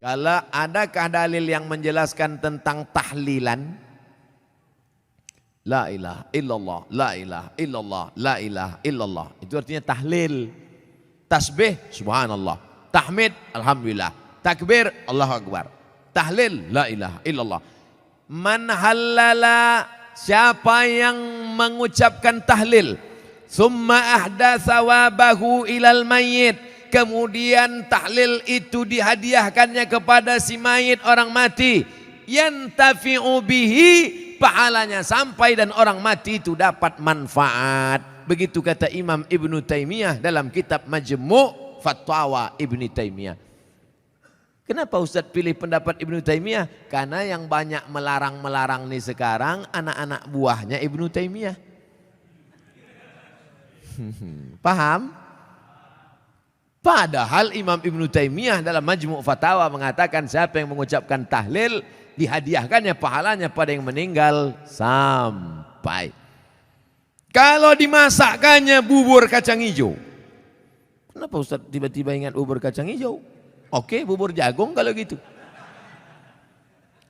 Kalau adakah dalil yang menjelaskan tentang tahlilan? La ilaha illallah, la ilaha illallah, la ilaha illallah. Itu artinya tahlil. Tasbih, subhanallah. Tahmid, alhamdulillah. Takbir, Allahu Akbar. Tahlil, la ilaha illallah. Man halala, siapa yang mengucapkan tahlil, summa ahdatsa wabahu ilal mayyit, kemudian tahlil itu dihadiahkannya kepada si mayit, orang mati, yantafi'u bihi, pahalanya sampai dan orang mati itu dapat manfaat. Begitu kata Imam Ibnu Taimiyah dalam kitab Majmu' Fatwa Ibnu Taimiyah. Kenapa Ustaz pilih pendapat Ibnu Taimiyah? Karena yang banyak melarang-melarang nih sekarang anak-anak buahnya Ibnu Taimiyah. Paham? Padahal Imam Ibnu Taimiyah dalam Majmu' Fatawa mengatakan siapa yang mengucapkan tahlil dihadiahkannya pahalanya pada yang meninggal sampai. Kalau dimasakkannya bubur kacang hijau. Kenapa Ustaz tiba-tiba ingat bubur kacang hijau? Oke, bubur jagung kalau gitu.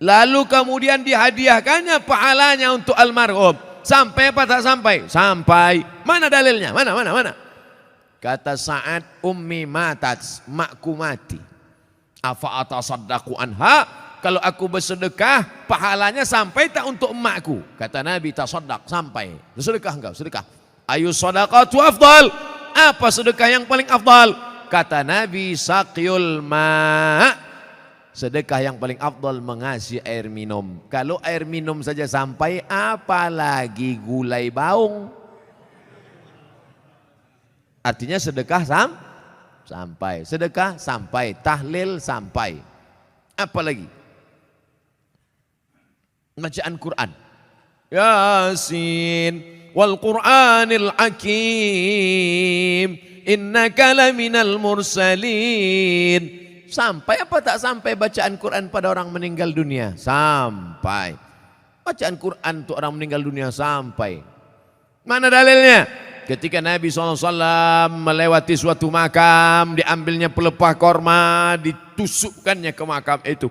Lalu kemudian dihadiahkannya pahalanya untuk almarhum. Sampai apa tak sampai? Sampai. Mana dalilnya? Mana? Kata Sa'ad, ummi matat, makku mati. Afa atasaddaqu anha, kalau aku bersedekah pahalanya sampai tak untuk emakku? Kata Nabi, tasaddaq, sampai. Sedekah enggak? Sedekah. Ayu sadaqatu afdal, apa sedekah yang paling afdal? Kata Nabi, saqyul ma', sedekah yang paling afdal mengasih air minum. Kalau air minum saja sampai, apalagi gulai baung. Artinya sedekah sampai, sedekah sampai, tahlil sampai. Apa lagi? Bacaan Quran. Yasin wal Qur'anil Hakim, innaka laminal mursalin. Sampai apa tak sampai bacaan Quran pada orang meninggal dunia? Sampai. Bacaan Quran untuk orang meninggal dunia sampai. Mana dalilnya? Ketika Nabi SAW melewati suatu makam, diambilnya pelepah korma, ditusukkannya ke makam itu.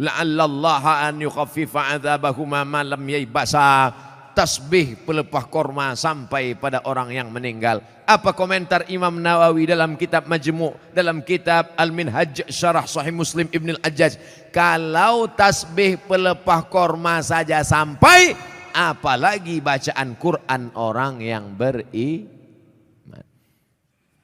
La'allallaha an yukhaffifa adzabahuma ma lam yaibasa. Tasbih pelepah korma sampai pada orang yang meninggal. Apa komentar Imam Nawawi dalam kitab Majmu', dalam kitab Al-Minhaj Syarah Sahih Muslim Ibn Al-Ajjaj? Kalau tasbih pelepah korma saja sampai, apalagi bacaan Quran orang yang beriman.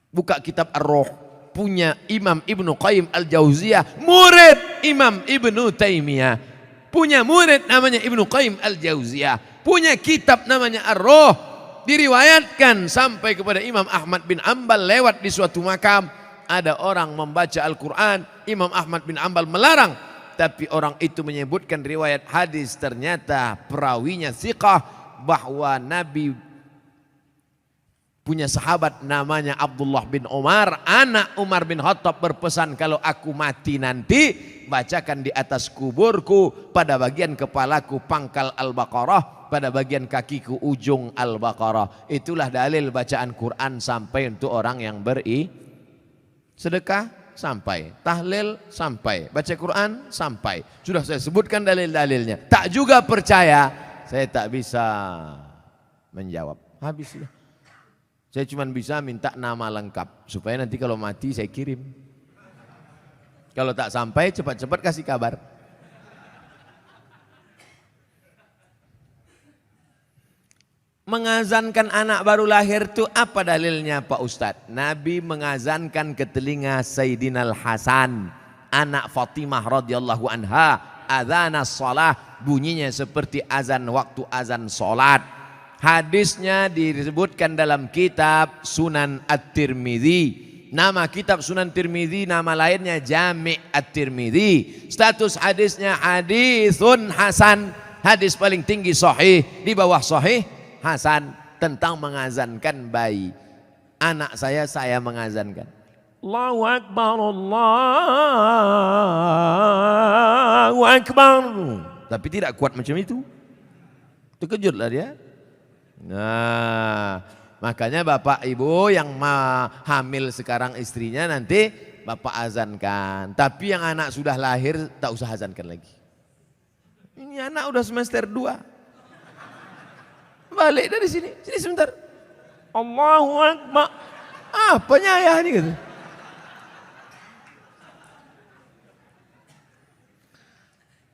Buka kitab Ar-Ruh, punya Imam Ibnu Qayyim Al-Jauziyah, murid Imam Ibnu Taimiyah. Punya murid namanya Ibnu Qayyim Al-Jauziyah, punya kitab namanya Ar-Ruh. Diriwayatkan sampai kepada Imam Ahmad bin Ambal lewat di suatu makam, ada orang membaca Al-Quran. Imam Ahmad bin Ambal melarang, tapi orang itu menyebutkan riwayat hadis, ternyata perawinya thiqah, bahwa Nabi punya sahabat namanya Abdullah bin Umar, anak Umar bin Khattab, berpesan, kalau aku mati nanti bacakan di atas kuburku pada bagian kepalaku pangkal Al-Baqarah, pada bagian kakiku ujung Al-Baqarah. Itulah dalil bacaan Quran sampai untuk orang yang sedekah sampai, tahlil sampai, baca Quran sampai. Sudah saya sebutkan dalil-dalilnya. Tak juga percaya, saya tak bisa menjawab. Habis sudah. Saya cuma bisa minta nama lengkap supaya nanti kalau mati saya kirim. Kalau tak sampai cepat-cepat kasih kabar. Mengazankan anak baru lahir itu apa dalilnya Pak Ustadz? Nabi mengazankan ke telinga Sayyidina Al-Hasan, anak Fatimah radhiyallahu anha, adzanas shalah, bunyinya seperti azan waktu azan salat. Hadisnya disebutkan dalam kitab Sunan At-Tirmidzi. Nama kitab Sunan Tirmidzi, nama lainnya Jami' At-Tirmidzi. Status hadisnya hadisun hasan, hadis paling tinggi sahih, di bawah sahih hasan, tentang mengazankan bayi. Anak saya mengazankan. Allahu Akbar, Allahu Akbar. Tapi tidak kuat macam itu. Terkejutlah dia. Nah, makanya bapak ibu yang hamil sekarang istrinya nanti bapak azankan. Tapi yang anak sudah lahir tak usah azankan lagi. Ini anak udah semester 2. Balik dari sini, sini sebentar. Allahu Akbar. Apanya ayah ini gitu.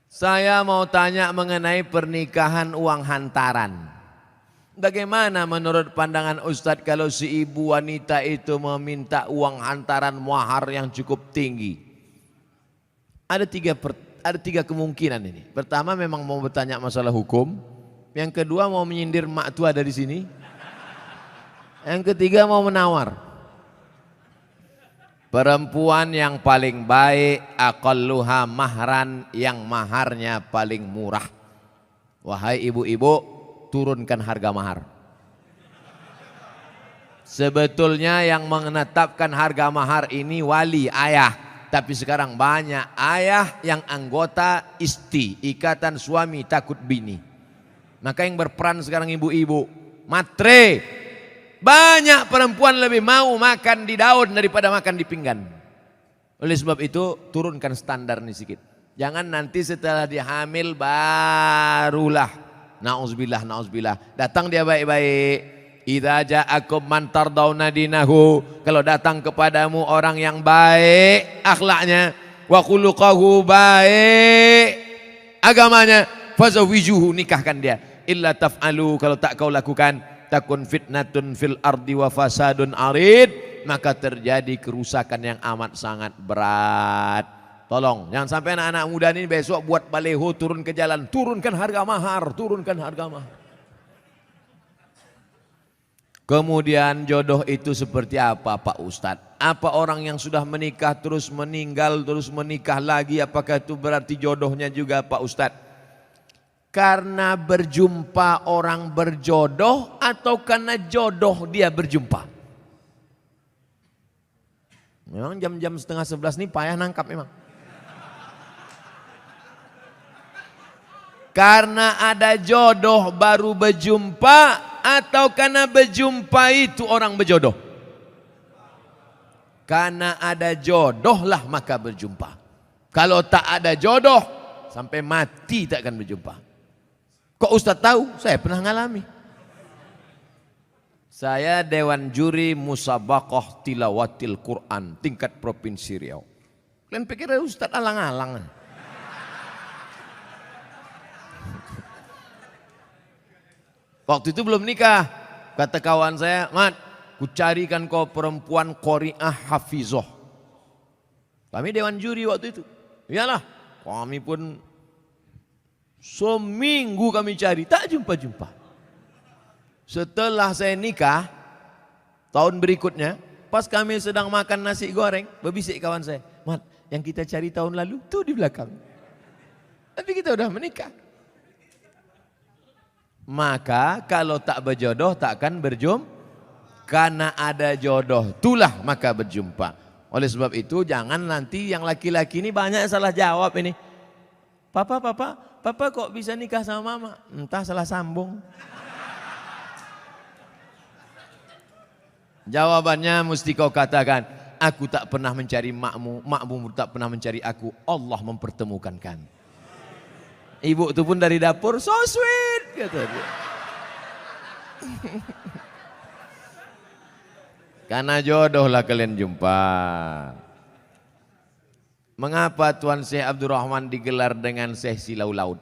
Saya mau tanya mengenai pernikahan uang hantaran. Bagaimana menurut pandangan Ustadz kalau si ibu wanita itu meminta uang hantaran mahar yang cukup tinggi? Ada tiga kemungkinan ini. Pertama memang mau bertanya masalah hukum. Yang kedua mau menyindir mak tua dari sini. Yang ketiga mau menawar. Perempuan yang paling baik aqalluha mahran, yang maharnya paling murah. Wahai ibu-ibu, turunkan harga mahar. Sebetulnya yang menetapkan harga mahar ini wali, ayah. Tapi sekarang banyak ayah yang anggota isti, ikatan suami takut bini. Maka yang berperan sekarang ibu-ibu, matre. Banyak perempuan lebih mau makan di daun daripada makan di pinggan. Oleh sebab itu turunkan standar nih sedikit. Jangan nanti setelah dia hamil barulah na'udzubillah, na'udzubillah. Datang dia baik-baik. Idza ja'akum man tardawna dinahu. Kalau datang kepadamu orang yang baik akhlaknya, wa khuluquhu, baik agamanya, fazawijuhu, nikahkan dia. Illa taf'alu, kalau tak kau lakukan, takun fitnatun fil ardi wa fasadun arid, maka terjadi kerusakan yang amat sangat berat. Tolong jangan sampai anak-anak muda ini besok buat baleho turun ke jalan, turunkan harga mahar, turunkan harga mahar. Kemudian jodoh itu seperti apa Pak Ustadz? Apa orang yang sudah menikah terus meninggal terus menikah lagi, apakah itu berarti jodohnya juga Pak Ustadz? Karena berjumpa orang berjodoh atau karena jodoh dia berjumpa? Memang jam-jam setengah 11 ini payah nangkap memang. Karena ada jodoh baru berjumpa atau karena berjumpa itu orang berjodoh? Karena ada jodoh lah maka berjumpa. Kalau tak ada jodoh sampai mati tak akan berjumpa. Kok Ustaz tahu? Saya pernah ngalami. Saya Dewan Juri Musabaqah Tilawatil Quran tingkat Provinsi Riau. Kalian pikir Ustaz alang-alang? Waktu itu belum nikah. Kata kawan saya, Mat, ku carikan kau perempuan qori'ah hafizoh. Kami Dewan Juri waktu itu. Iyalah, kami pun seminggu kami cari, tak jumpa-jumpa. Setelah saya nikah, tahun berikutnya, pas kami sedang makan nasi goreng, berbisik kawan saya, Mat, yang kita cari tahun lalu tuh di belakang. Tapi kita udah menikah. Maka kalau tak berjodoh takkan berjumpa. Karena ada jodoh, itulah maka berjumpa. Oleh sebab itu jangan nanti yang laki-laki ini banyak salah jawab ini. Papa kok bisa nikah sama mama? Entah salah sambung. Jawabannya mesti kau katakan, aku tak pernah mencari makmu, makmu tak pernah mencari aku, Allah mempertemukan kami. Ibu itu pun dari dapur, so sweet, kata dia. Karena jodoh lah kalian jumpa. Mengapa Tuan Syekh Abdul Rahman digelar dengan Syekh Silau Laut?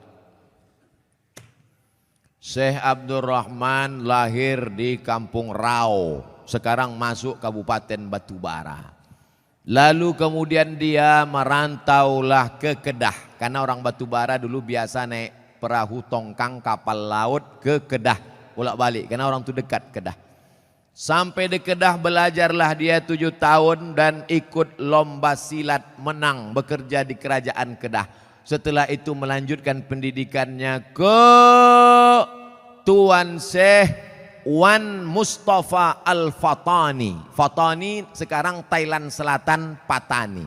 Syekh Abdul Rahman lahir di Kampung Rau, sekarang masuk Kabupaten Batubara. Lalu kemudian dia merantaulah ke Kedah, karena orang Batubara dulu biasa naik perahu tongkang kapal laut ke Kedah, bolak-balik, karena orang itu dekat Kedah. Sampai di Kedah belajarlah dia 7 tahun dan ikut lomba silat, menang, bekerja di kerajaan Kedah. Setelah itu melanjutkan pendidikannya ke Tuan Syekh Wan Mustafa Al-Fatani. Fatani sekarang Thailand Selatan, Patani.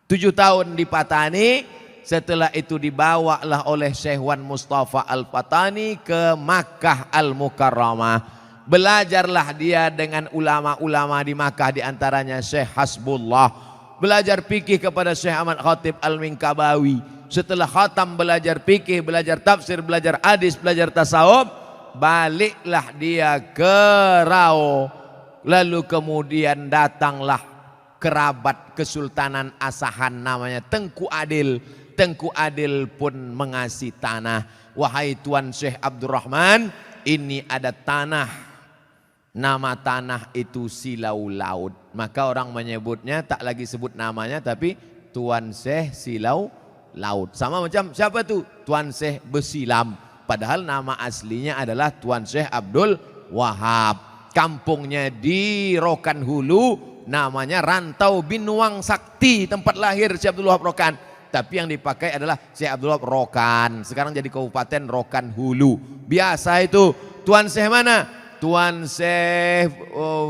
7 tahun di Patani, setelah itu dibawalah oleh Syekh Wan Mustafa Al-Fatani ke Makkah Al-Mukarramah. Belajarlah dia dengan ulama-ulama di Makkah, di antaranya Syekh Hasbullah. belajar fikih kepada Syekh Ahmad Khatib Al-Minkabawi. Setelah khatam belajar fikih, belajar tafsir, belajar hadis, belajar tasawuf, baliklah dia ke Rao. Lalu kemudian datanglah kerabat Kesultanan Asahan namanya Tengku Adil. Tengku Adil pun mengasih tanah. Wahai Tuan Syekh Abdurrahman, ini ada tanah. Nama tanah itu Silau Laut. Maka orang menyebutnya tak lagi sebut namanya tapi Tuan Syekh Silau Laut. Sama macam siapa tu? Tuan Syekh Besilam. Padahal nama aslinya adalah Tuan Syekh Abdul Wahab. Kampungnya di Rokan Hulu, namanya Rantau Binuang Sakti, tempat lahir Syekh Abdul Wahab Rokan. Tapi yang dipakai adalah Syekh Abdul Wahab Rokan. Sekarang jadi Kabupaten Rokan Hulu. Biasa itu. Tuan Syekh mana? Tuan Syekh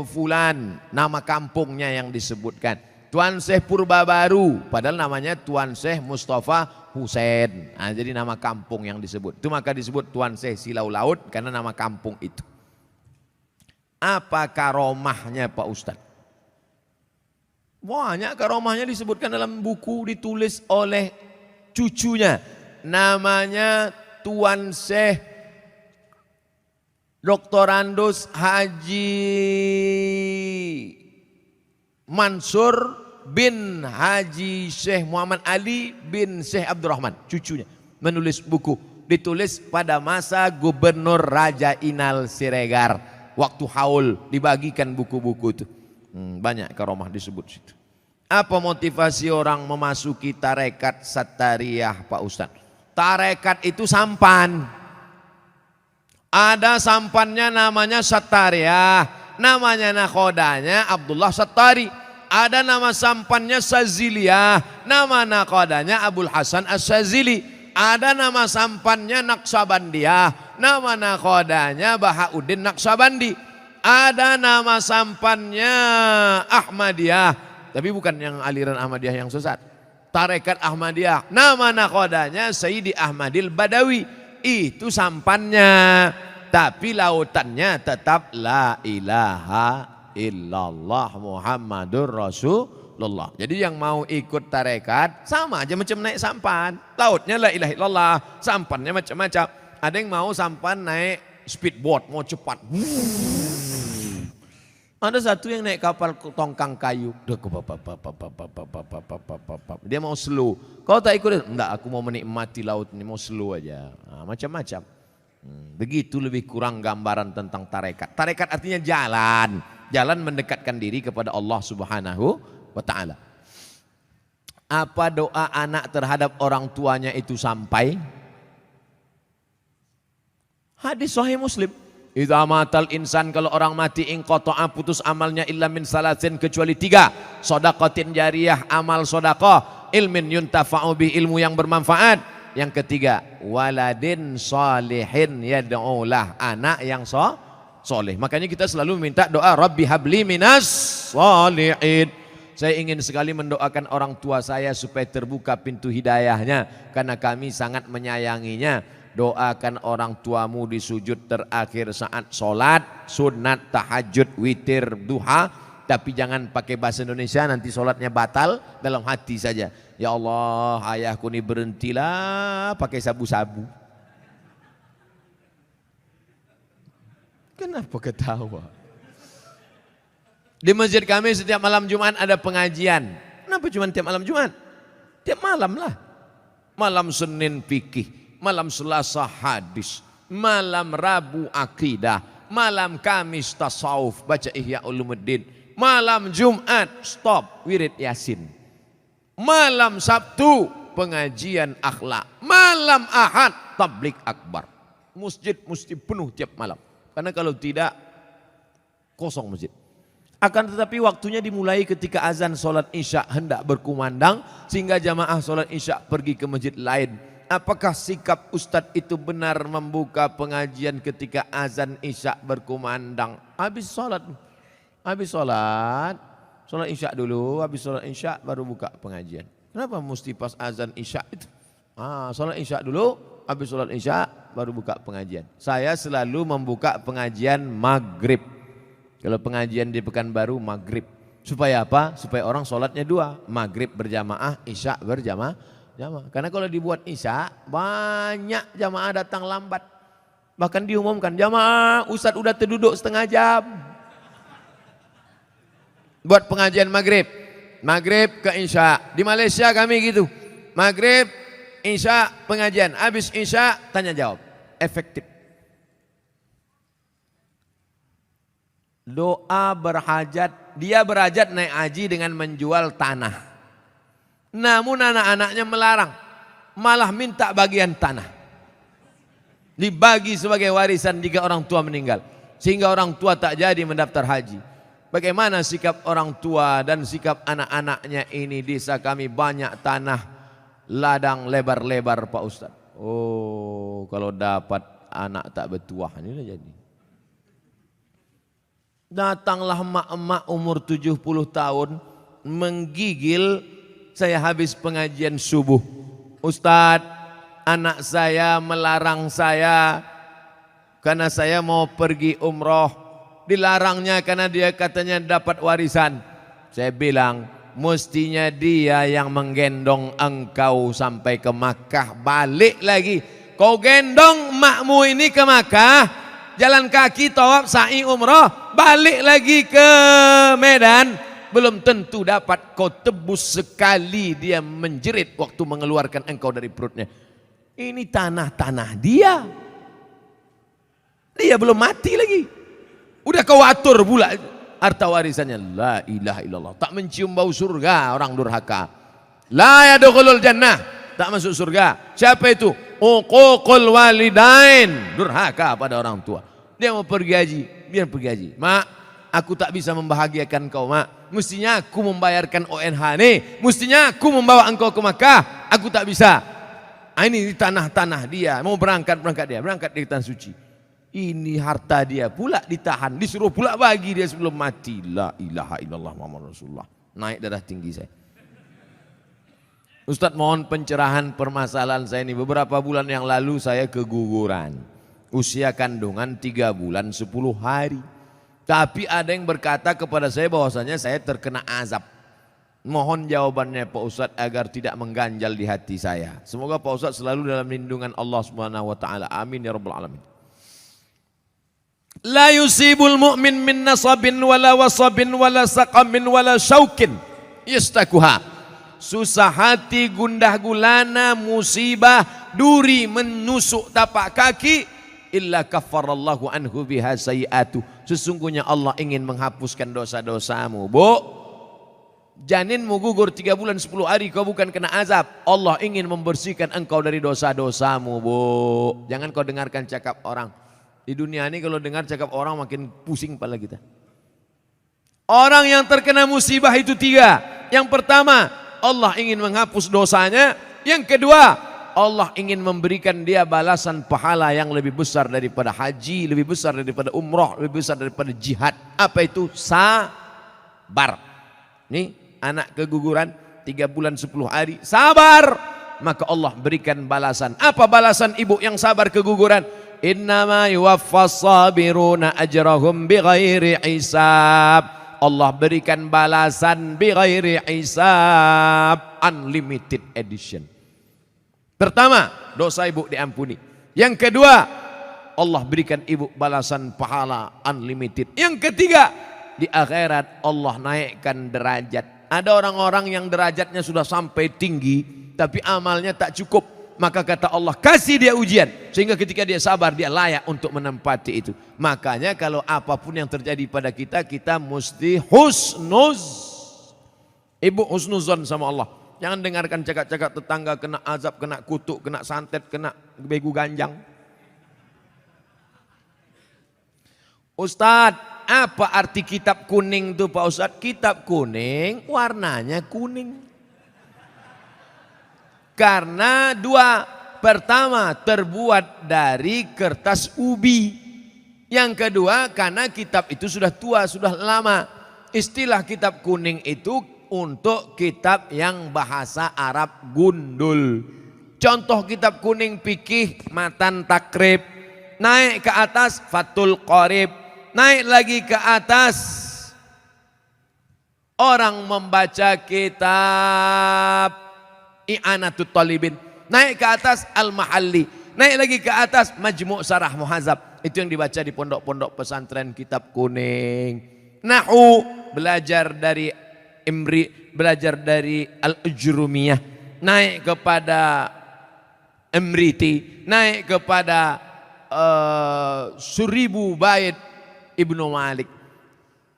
Fulan. Nama kampungnya yang disebutkan. Tuan Syekh Purbabaru. Padahal namanya Tuan Syekh Mustafa Husain. Nah, jadi nama kampung yang disebut. Itu maka disebut Tuan Syekh Silau Laut karena nama kampung itu. Apa karomahnya Pak Ustadz? Banyak karomahnya disebutkan dalam buku ditulis oleh cucunya. Namanya Tuan Syekh Doktorandus Haji Mansur bin Haji Syekh Muhammad Ali bin Syekh Abdurrahman. Cucunya menulis buku. Ditulis pada masa Gubernur Raja Inal Siregar. Waktu haul dibagikan buku-buku itu. Banyak karomah disebut situ. Apa motivasi orang memasuki tarekat Sattariyah Pak Ustadz? Tarekat itu sampan. Ada sampannya namanya Sattariyah. Namanya nakhodanya Abdullah Sattari. Ada nama sampannya Saziliyah. Nama nakhodanya Abul Hasan As-Sazili. Ada nama sampannya Naqsabandiyah. Nama nakhodanya Bahauddin Naqsabandi. Ada nama sampannya Ahmadiyah, tapi bukan yang aliran Ahmadiyah yang sesat. Tarekat Ahmadiyah. Nama nakhodanya Sayyidi Ahmadil Badawi. Itu sampannya. Tapi lautannya tetap la ilaha illallah Muhammadur Rasulullah. Jadi yang mau ikut tarekat sama aja macam naik sampan. Lautnya la ilaha illallah, sampannya macam-macam. Ada yang mau sampan naik speedboat, mau cepat. Ada satu yang naik kapal tongkang kayu. Dia mau slow. Kau tak ikut? Enggak, aku mau menikmati laut ini, mau slow aja. Nah, macam-macam. Begitu lebih kurang gambaran tentang tarekat. Tarekat artinya jalan. Jalan mendekatkan diri kepada Allah Subhanahu wa ta'ala. Apa doa anak terhadap orang tuanya itu sampai? Hadis Sahih Muslim. Idza matal insan, kalau orang mati inqata'a, putus amalnya illa min salasin, kecuali 3. Shadaqatin jariyah, amal sedekah, ilmin yuntafa'u bih, ilmu yang bermanfaat. Yang ketiga, waladin salihin yad'ulah, anak yang soleh. Makanya kita selalu minta doa Rabbi habli minas salihin. Saya ingin sekali mendoakan orang tua saya supaya terbuka pintu hidayahnya karena kami sangat menyayanginya. Doakan orang tuamu di sujud terakhir saat sholat, sunat, tahajud, witir, duha. Tapi jangan pakai bahasa Indonesia, nanti sholatnya batal. Dalam hati saja. Ya Allah, ayahku ini berhentilah pakai sabu-sabu. Kenapa ketawa? Di masjid kami setiap malam Jumat ada pengajian. Kenapa cuma tiap malam Jumat? Tiap malam lah. Malam Senin fikih. Malam Selasa hadis, malam Rabu akidah, malam Kamis tasawuf, baca Ihya Ulumuddin, malam Jumat stop wirid Yasin, malam Sabtu pengajian akhlak, malam Ahad tablik akbar. Masjid mesti penuh tiap malam, karena kalau tidak kosong masjid. Akan tetapi waktunya dimulai ketika azan sholat isya hendak berkumandang, sehingga jamaah sholat isya pergi ke masjid lain. Apakah sikap Ustadz itu benar membuka pengajian ketika azan isya berkumandang? Habis sholat isya dulu, habis sholat isya baru buka pengajian. Kenapa mesti pas azan isya itu? Sholat isya dulu, habis sholat isya baru buka pengajian. Saya selalu membuka pengajian maghrib. Kalau pengajian di Pekanbaru maghrib. Supaya apa? Supaya orang sholatnya dua, maghrib berjamaah, isya berjamaah. Karena kalau dibuat isya, banyak jamaah datang lambat. Bahkan diumumkan, jamaah Ustadz udah terduduk setengah jam. Buat pengajian maghrib, maghrib ke isya. Di Malaysia kami gitu, maghrib, isya, pengajian. Habis isya, tanya jawab. Efektif. Doa berhajat, dia berhajat naik haji dengan menjual tanah. Namun anak-anaknya melarang, malah minta bagian tanah. Dibagi sebagai warisan jika orang tua meninggal. Sehingga orang tua tak jadi mendaftar haji. Bagaimana sikap orang tua dan sikap anak-anaknya ini? Desa kami banyak tanah, ladang lebar-lebar Pak Ustadz. Oh, kalau dapat anak tak bertuah, ini udah jadi. Datanglah emak-emak umur 70 tahun menggigil saya habis pengajian subuh. Ustadz, anak saya melarang saya karena saya mau pergi umroh. Dilarangnya karena dia katanya dapat warisan. Saya bilang, mestinya dia yang menggendong engkau sampai ke Makkah, balik lagi. Kau gendong emakmu ini ke Makkah, jalan kaki, tawaf, sa'i, umroh, balik lagi ke Medan, belum tentu dapat. Kau tebus sekali dia menjerit waktu mengeluarkan engkau dari perutnya. Ini tanah-tanah dia. Dia belum mati lagi. Udah kau atur pula harta warisannya. La ilaha illallah. Tak mencium bau surga orang durhaka. La yadkhulul jannah. Tak masuk surga. Siapa itu? Uququl walidain. Durhaka pada orang tua. Dia mau pergi haji, biar pergi haji. Mak, aku tak bisa membahagiakan kau, mak. Mestinya aku membayarkan ONH nih. Mestinya aku membawa engkau ke Makkah. Aku tak bisa. Ini di tanah-tanah dia. Mau berangkat dia. Berangkat di tanah suci. Ini harta dia pula ditahan. Disuruh pula bagi dia sebelum mati. La ilaha illallah Muhammad Rasulullah. Naik darah tinggi saya. Ustadz mohon pencerahan permasalahan saya ini. Beberapa bulan yang lalu saya keguguran. Usia kandungan 3 bulan 10 hari. Tapi ada yang berkata kepada saya bahwasanya saya terkena azab. Mohon jawabannya Pak Ustadz agar tidak mengganjal di hati saya. Semoga Pak Ustadz selalu dalam lindungan Allah Subhanahu wa taala. Amin ya rabbal alamin. La yusibul mu'min min nasabin wala wasabin wala saqamin wala syaukin yastakuha. Susah hati, gundah gulana, musibah, duri menusuk tapak kaki, illa kaffarallahu anhu biha sayiatu. Sesungguhnya Allah ingin menghapuskan dosa-dosamu. Bu, janinmu gugur 3 bulan 10 hari, kau bukan kena azab. Allah ingin membersihkan engkau dari dosa-dosamu, bu. Jangan kau dengarkan cakap orang. Di dunia ini kalau dengar cakap orang makin pusing kepala kita. Orang yang terkena musibah itu 3. Yang pertama, Allah ingin menghapus dosanya. Yang kedua, Allah ingin memberikan dia balasan pahala yang lebih besar daripada haji, lebih besar daripada umrah, lebih besar daripada jihad. Apa itu? Sabar. Nih anak keguguran 3 bulan 10 hari, sabar. Maka Allah berikan balasan. Apa balasan ibu yang sabar keguguran? Innama yuwaffas sabiruna ajrahum bighairi hisab. Allah berikan balasan bighairi hisab, unlimited edition. Pertama, dosa ibu diampuni. Yang kedua, Allah berikan ibu balasan pahala unlimited. Yang ketiga, di akhirat Allah naikkan derajat. Ada orang-orang yang derajatnya sudah sampai tinggi tapi amalnya tak cukup. Maka kata Allah, kasih dia ujian sehingga ketika dia sabar dia layak untuk menempati itu. Makanya kalau apapun yang terjadi pada kita, kita mesti ibu husnuzon sama Allah. Jangan dengarkan cakap-cakap tetangga kena azab, kena kutuk, kena santet, kena begu ganjang. Ustadz, apa arti kitab kuning itu Pak Ustadz? Kitab kuning warnanya kuning. Karena 2, pertama terbuat dari kertas ubi. Yang kedua karena kitab itu sudah tua, sudah lama. Istilah kitab kuning itu untuk kitab yang bahasa Arab gundul. Contoh kitab kuning fikih Matan Takrib. Naik ke atas Fathul Qorib. Naik lagi ke atas Orang membaca kitab I'anatut Talibin, naik ke atas Al-Mahalli, naik lagi ke atas Majmu' Syarah Muhadzab. Itu yang dibaca di pondok-pondok pesantren kitab kuning. Nahu belajar dari Imri, belajar dari Al-Ujrumiyah, naik kepada Imriti, naik kepada Suribu Bait Ibnu Malik,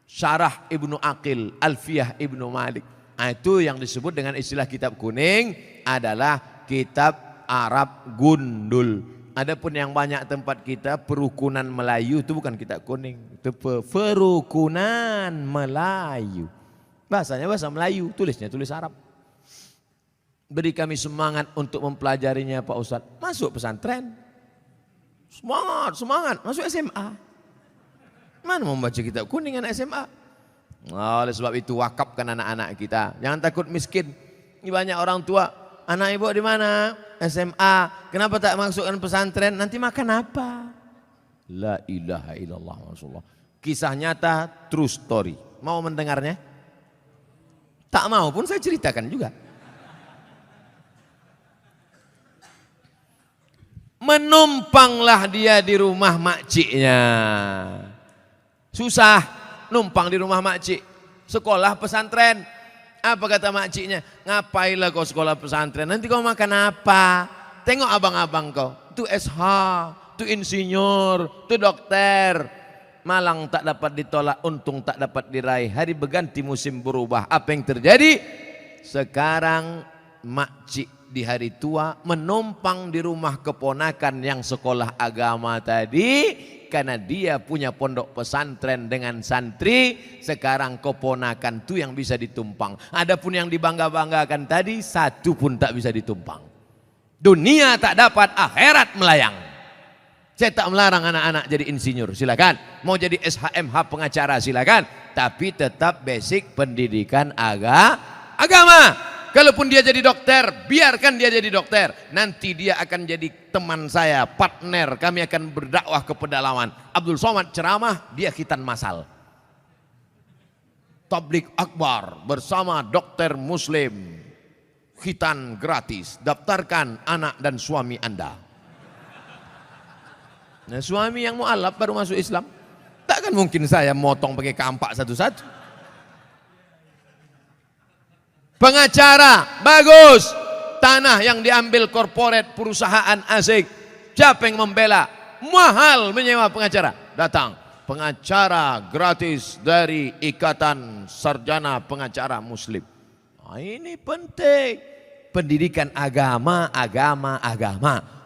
Syarah Ibnu Aqil, Alfiyah Ibnu Malik. Nah, itu yang disebut dengan istilah kitab kuning adalah kitab Arab gundul. Adapun yang banyak tempat kita perukunan Melayu itu bukan kitab kuning, itu perukunan Melayu. Bahasanya bahasa Melayu, tulisnya tulis Arab. Beri kami semangat untuk mempelajarinya Pak Ustadz. Masuk pesantren. Semangat, masuk SMA. Mana mau membaca kitab kuning anak SMA? Oleh sebab itu wakafkan anak-anak kita. Jangan takut miskin. Ini banyak orang tua, anak ibu di mana? SMA. Kenapa tak masukkan pesantren? Nanti makan apa? La ilaha illallah Rasulullah. Kisah nyata, true story. Mau mendengarnya? Tak mau pun saya ceritakan juga. Menumpanglah dia di rumah makciknya. Susah numpang di rumah makcik. Sekolah pesantren. Apa kata makciknya? Ngapailah kau sekolah pesantren? Nanti kau makan apa? Tengok abang-abang kau. Itu SH, itu insinyur, itu dokter. Malang tak dapat ditolak, untung tak dapat diraih. Hari berganti musim berubah. Apa yang terjadi? Sekarang makcik di hari tua menumpang di rumah keponakan yang sekolah agama tadi, karena dia punya pondok pesantren dengan santri. Sekarang keponakan itu yang bisa ditumpang. Adapun yang dibangga-banggakan tadi, satu pun tak bisa ditumpang. Dunia tak dapat, akhirat melayang. Saya tak melarang anak-anak jadi insinyur, silakan. Mau jadi SHMH pengacara, silakan. Tapi tetap basic pendidikan agama. Kalaupun dia jadi dokter, biarkan dia jadi dokter. Nanti dia akan jadi teman saya, partner. Kami akan berdakwah ke pedalaman. Abdul Somad ceramah, dia khitan masal. Tablik akbar bersama dokter muslim. Khitan gratis. Daftarkan anak dan suami Anda. Nah, suami yang mu'alaf baru masuk Islam. Takkan mungkin saya motong pakai kampak satu-satu. Pengacara, bagus. Tanah yang diambil korporat perusahaan asing. Siapa yang membela? Mahal menyewa pengacara. Datang, pengacara gratis dari Ikatan Sarjana Pengacara Muslim. Nah, ini penting. Pendidikan agama.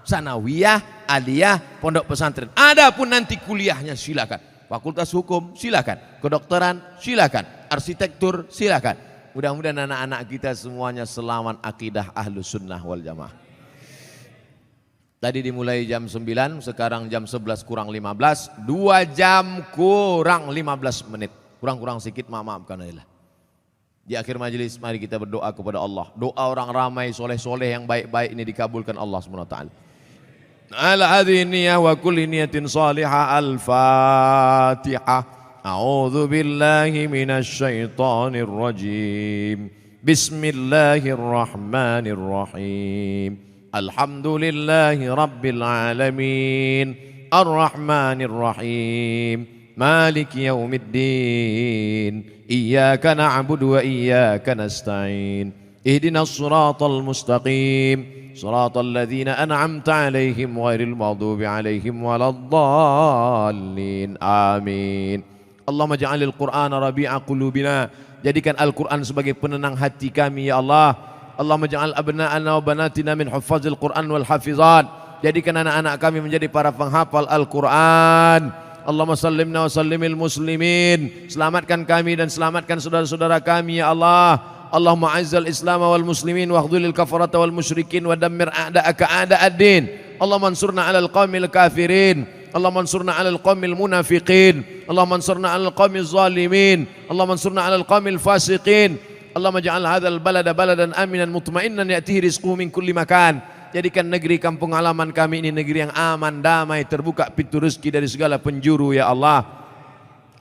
Sanawiyah, aliyah, pondok pesantren. Adapun nanti kuliahnya silakan. Fakultas hukum silakan. Kedokteran silakan. Arsitektur silakan. Mudah-mudahan anak-anak kita semuanya selamat akidah ahlus sunnah wal jamaah. Tadi dimulai jam 9, sekarang jam 11 kurang 15. 2 jam kurang 15 menit. Kurang-kurang sedikit, maafkan Allah. Di akhir majelis mari kita berdoa kepada Allah. Doa orang ramai soleh-soleh yang baik-baik ini dikabulkan Allah SWT. Ala hadhihi niyyah wa kulli niyatin salihah. Al-Fatihah. A'udzu billahi minasy syaithanir rajim. Bismillahirrahmanirrahim. Alhamdulillahi rabbil alamin. Ar-Rahmanir Rahim. Maliki yaumiddin. Iyyaka na'budu wa iyyaka nasta'in. Ihdinas siratal mustaqim. صراط الذين أنعمت عليهم غير المغضوب عليهم ولا الضالين آمين. اللهم اجعل القرآن ربيع قلوبنا. Jadikan Al-Quran sebagai penenang hati kami ya Allah. Allahumma ja'al abna'ana wa banatina min huffazil Quran wal hafizat. Jadikan anak-anak kami menjadi para penghafal Al-Quran. Allahumma sallimna wa sallimil muslimin. Selamatkan kami dan selamatkan saudara-saudara kami ya Allah. Allahumma a'izzal Islam wal muslimin wa khudhulil kafarata wal musyrikin wa dammir a'da'aka a'da'ad-din. Allahumma ansurna 'alal qaumil kafirin. Allahumma ansurna 'alal qaumil munafiqin. Allahumma ansurna 'alal qaumil zalimin. Allahumma ansurna 'alal qaumil fasiqin. Allahumma ja'al hadzal balada baladan aminan mutmainnan ya'tihi rizquhu min kulli makan. Jadikan negeri kampung halaman kami ini negeri yang aman, damai, terbuka pintu rezeki dari segala penjuru ya Allah.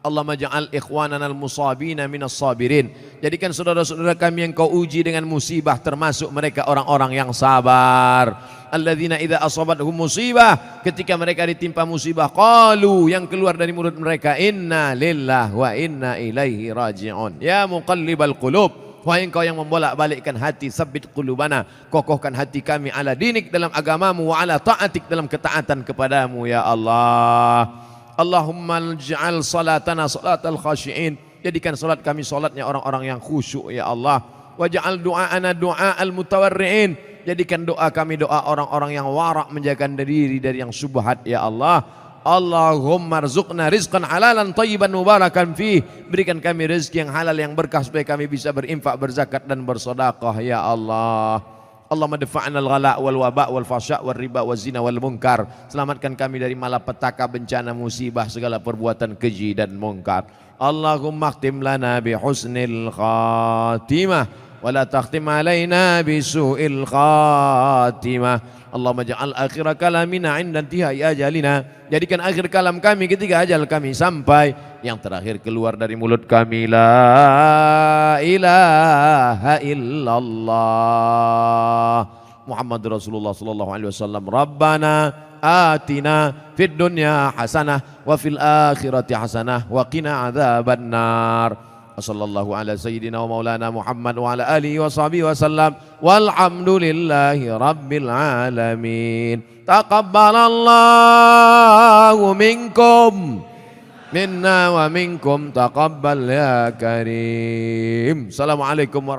Allahumma ja'al ikhwanana al-musabina minas sabirin. Jadikan saudara-saudara kami yang kau uji dengan musibah termasuk mereka orang-orang yang sabar. Alladzina idza asabathum musibah, ketika mereka ditimpa musibah, qalu, yang keluar dari mulut mereka, inna lillahi wa inna ilaihi raji'un. Ya muqallibal qulub, wahai engkau yang membolak-balikkan hati, sabbit qulubana, kokohkan hati kami ala dinik, dalam agamamu, wa ala ta'atik, dalam ketaatan kepadamu ya Allah. Allahumma ij'al salatana salatal khashi'in, jadikan salat kami salatnya orang-orang yang khusyuk ya Allah. Waj'al du'aana du'aal mutawarri'in, jadikan doa kami doa orang-orang yang warak, menjaga diri dari yang subhat ya Allah. Allahumma rzuqna rizqan halalan thayyiban mubarakan fih, berikan kami rezeki yang halal yang berkah supaya kami bisa berinfak, berzakat dan bersedekah ya Allah. Allahumma dafa'na al-ghala wal waba wal fasya wal riba wal zina wal munkar, selamatkan kami dari malapetaka, bencana, musibah, segala perbuatan keji dan munkar. Allahumma khtim lana bi husnil khatimah wa la takhtim alaina bi su'il khatimah. Allahumma ja'al akhir kalamina 'inda intihai ajalina, jadikan akhir kalam kami ketika ajal kami sampai, yang terakhir keluar dari mulut kami la ilaha illallah Muhammad Rasulullah sallallahu alaihi wasallam. Rabbana atina fid dunya hasanah wa fil akhirati hasanah wa qina adzabannar. Sallallahu ala sayyidina wa maulana Muhammad wa ala alihi wa sahbihi wa sallam, walhamdulillahi rabbil alamin. Taqabbalallahu minkum minna wa minkum, taqabbal ya karim. Assalamualaikum warahmatullahi wabarakatuh.